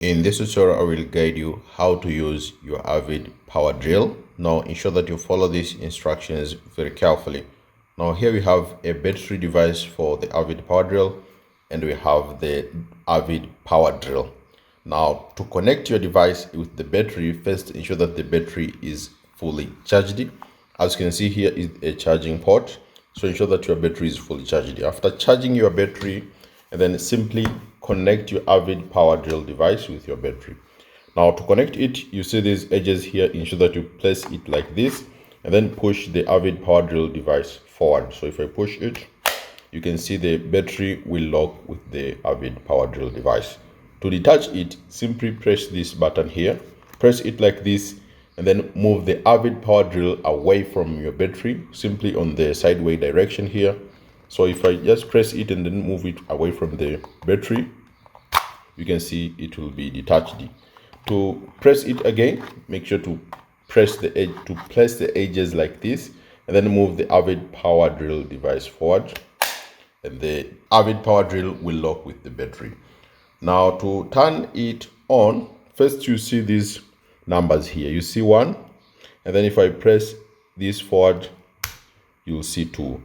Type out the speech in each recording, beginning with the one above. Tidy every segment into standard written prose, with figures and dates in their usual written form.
In this tutorial, I will guide you how to use your AVID power drill. Now ensure that you follow these instructions very carefully. Now here we have a battery device for the AVID power drill, and we have the AVID power drill. Now to connect your device with the battery, first ensure that the battery is fully charged. As you can see, here is a charging port, so ensure that your battery is fully charged. After charging your battery, and then simply connect your AVID power drill device with your battery. Now to connect it, you see these edges here, ensure that you place it like this and then push the AVID power drill device forward. So if I push it, you can see the battery will lock with the AVID power drill device. To detach it, simply press this button here, press it like this, and then move the AVID power drill away from your battery, simply on the sideways direction here. So if I just press it and then move it away from the battery, you can see it will be detached. To press it again, make sure to press the edge, to place the edges like this, and then move the AVID power drill device forward, and the AVID power drill will lock with the battery. Now to turn it on, first you see these numbers here. You see 1, and then if I press this forward, you'll see 2.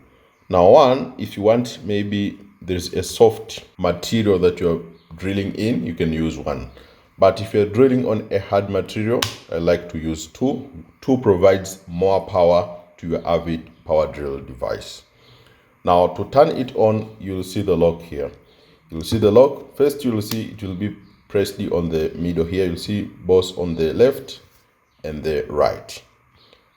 Now 1, if you want, maybe there's a soft material that you're drilling in, you can use 1. But if you're drilling on a hard material, I like to use 2. 2 provides more power to your AVID power drill device. Now to turn it on, you'll see the lock here. You'll see the lock. First, you'll see it will be pressed on the middle here. You'll see both on the left and the right.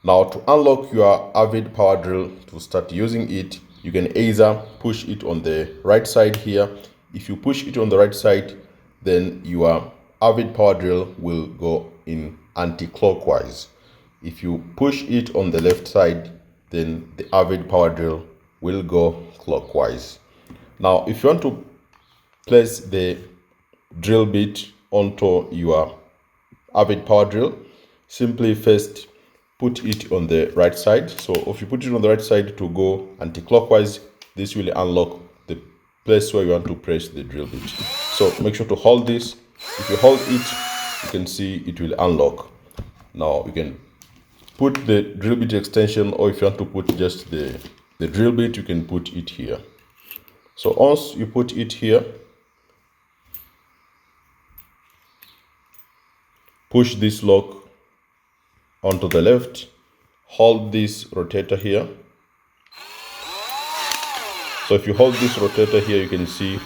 Now to unlock your AVID power drill, to start using it, you can either push it on the right side here. If you push it on the right side, then your AVID power drill will go in anti-clockwise. If you push it on the left side, then the AVID power drill will go clockwise. Now if you want to place the drill bit onto your AVID power drill, simply first put it on the right side. So if you put it on the right side to go anti-clockwise, this will unlock the place where you want to press the drill bit. So make sure to hold this. If you hold it, you can see it will unlock. Now you can put the drill bit extension, or if you want to put just the drill bit, you can put it here. So once you put it here, push this lock onto the left, hold this rotator here. So if you hold this rotator here, you can see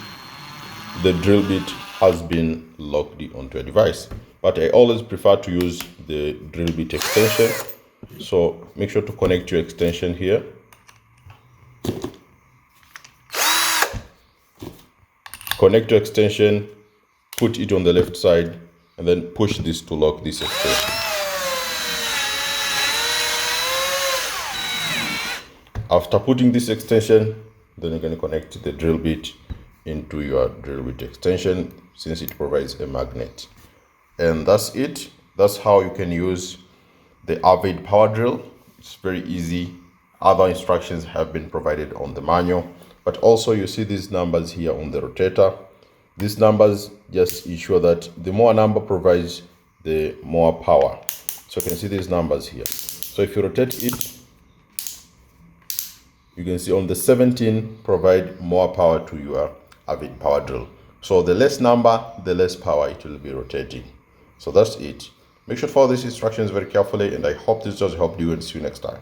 the drill bit has been locked onto a device. But I always prefer to use the drill bit extension. So make sure to connect your extension here. Connect your extension, put it on the left side, and then push this to lock this extension. After putting this extension, then you can connect the drill bit into your drill bit extension, since it provides a magnet. And that's it. That's how you can use the AVID power drill. It's very easy. Other instructions have been provided on the manual, but also you see these numbers here on the rotator. These numbers just ensure that the more a number provides, the more power. So you can see these numbers here. So if you rotate it, you can see on the 17 provide more power to your AVID power drill. So the less number, the less power it will be rotating. So that's it. Make sure to follow these instructions very carefully, and I hope this does help you, and see you next time.